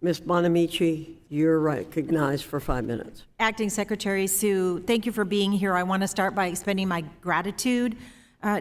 Ms. Bonamici, you're recognized for 5 minutes. Acting Secretary Sue, thank you for being here. I want to start by extending my gratitude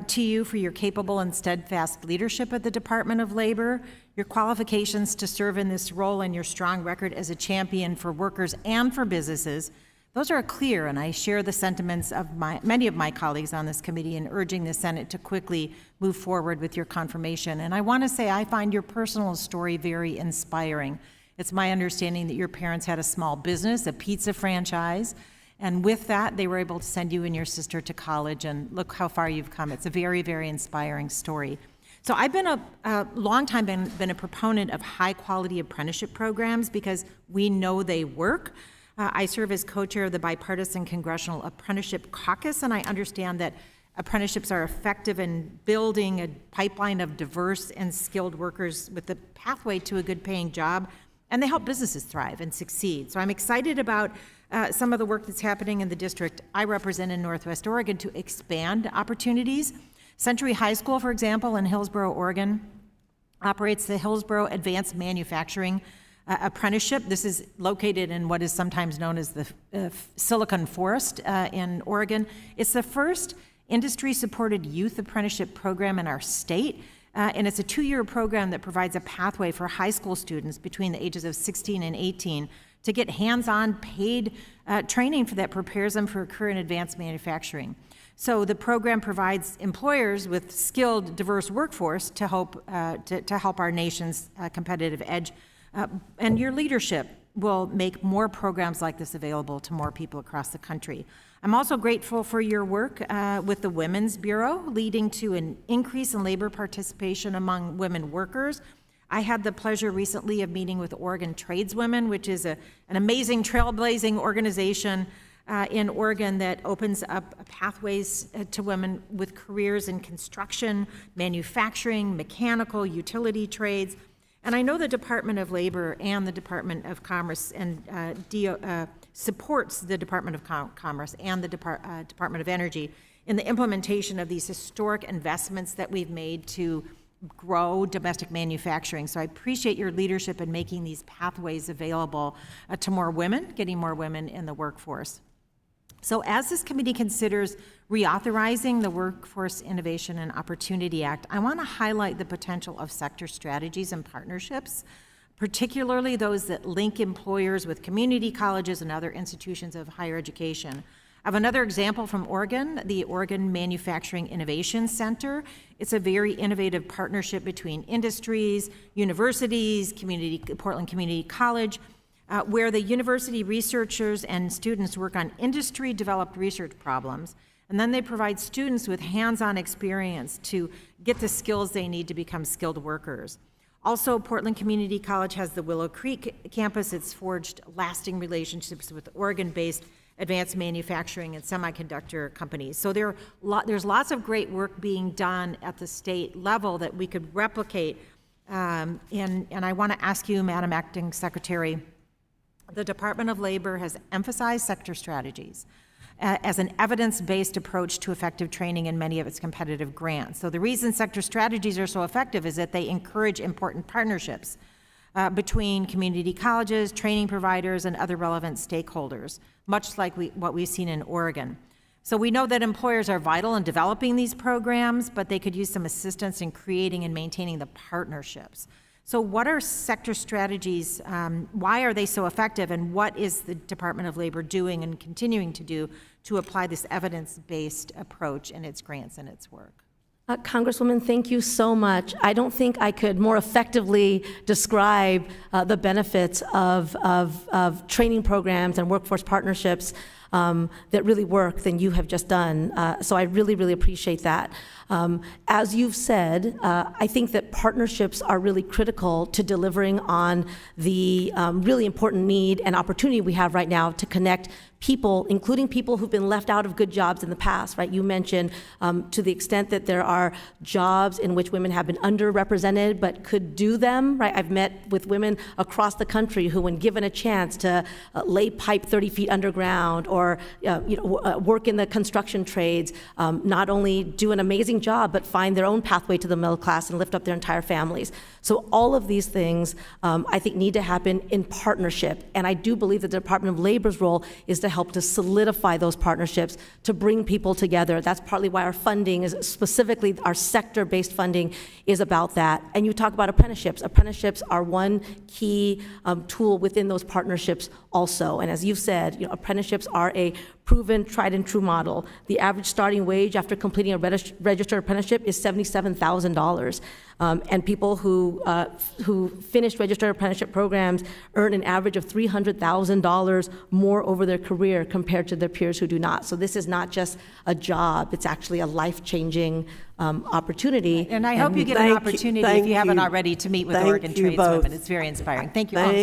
to you for your capable and steadfast leadership at the Department of Labor, your qualifications to serve in this role, and your strong record as a champion for workers and for businesses. Those are clear, and I share the sentiments of many of my colleagues on this committee in urging the Senate to quickly move forward with your confirmation. And I want to say I find your personal story very inspiring. It's my understanding that your parents had a small business, a pizza franchise, and with that, they were able to send you and your sister to college, and look how far you've come. It's a very, very inspiring story. So I've been a long time been a proponent of high-quality apprenticeship programs because we know they work. I serve as co-chair of the Bipartisan Congressional Apprenticeship Caucus, and I understand that apprenticeships are effective in building a pipeline of diverse and skilled workers with the pathway to a good-paying job, and they help businesses thrive and succeed. So I'm excited about some of the work that's happening in the district I represent in Northwest Oregon to expand opportunities. Century High School, for example, in Hillsboro, Oregon, operates the Hillsboro Advanced Manufacturing Apprenticeship. This is located in what is sometimes known as the Silicon Forest in Oregon. It's the first industry-supported youth apprenticeship program in our state. And it's a 2-year program that provides a pathway for high school students between the ages of 16 and 18 to get hands-on paid training that prepares them for a career in advanced manufacturing. So the program provides employers with skilled, diverse workforce to help our nation's competitive edge. And your leadership will make more programs like this available to more people across the country. I'm also grateful for your work with the Women's Bureau, leading to an increase in labor participation among women workers. I had the pleasure recently of meeting with Oregon Tradeswomen, which is an amazing trailblazing organization in Oregon that opens up pathways to women with careers in construction, manufacturing, mechanical, utility trades. And I know the Department of Labor and the Department of Commerce and supports the Department of Commerce and the Department of Energy in the implementation of these historic investments that we've made to grow domestic manufacturing. So I appreciate your leadership in making these pathways available to more women, getting more women in the workforce. So as this committee considers reauthorizing the Workforce Innovation and Opportunity Act, I want to highlight the potential of sector strategies and partnerships, particularly those that link employers with community colleges and other institutions of higher education. I have another example from Oregon, the Oregon Manufacturing Innovation Center. It's a very innovative partnership between industries, universities, Portland Community College, where the university researchers and students work on industry-developed research problems, and then they provide students with hands-on experience to get the skills they need to become skilled workers. Also, Portland Community College has the Willow Creek campus. It's forged lasting relationships with Oregon-based advanced manufacturing and semiconductor companies. So there's lots of great work being done at the state level that we could replicate. And I want to ask you, Madam Acting Secretary, the Department of Labor has emphasized sector strategies as an evidence-based approach to effective training in many of its competitive grants. So the reason sector strategies are so effective is that they encourage important partnerships between community colleges, training providers, and other relevant stakeholders, much like what we've seen in Oregon. So we know that employers are vital in developing these programs, but they could use some assistance in creating and maintaining the partnerships. So what are sector strategies? Why are they so effective? And what is the Department of Labor doing and continuing to do to apply this evidence-based approach in its grants and its work? Congresswoman, thank you so much. I don't think I could more effectively describe the benefits of training programs and workforce partnerships that really work than you have just done. So I really, really appreciate that. As you've said, I think that partnerships are really critical to delivering on the really important need and opportunity we have right now to connect people, including people who've been left out of good jobs in the past, right? You mentioned to the extent that there are jobs in which women have been underrepresented but could do them, right? I've met with women across the country who, when given a chance to lay pipe 30 feet underground or or work in the construction trades, not only do an amazing job, but find their own pathway to the middle class and lift up their entire families. So all of these things, I think, need to happen in partnership. And I do believe that the Department of Labor's role is to help to solidify those partnerships, to bring people together. That's partly why our funding is, specifically our sector-based funding, is about that. And you talk about apprenticeships. Apprenticeships are one key tool within those partnerships also. And as you've said, apprenticeships are a proven, tried and true model. The average starting wage after completing a registered apprenticeship is $77,000. And people who finish registered apprenticeship programs earn an average of $300,000 more over their career compared to their peers who do not. So this is not just a job, it's actually a life-changing opportunity. And I hope you get an opportunity, if you haven't already, to meet with Oregon tradeswomen. It's very inspiring. Thank you all.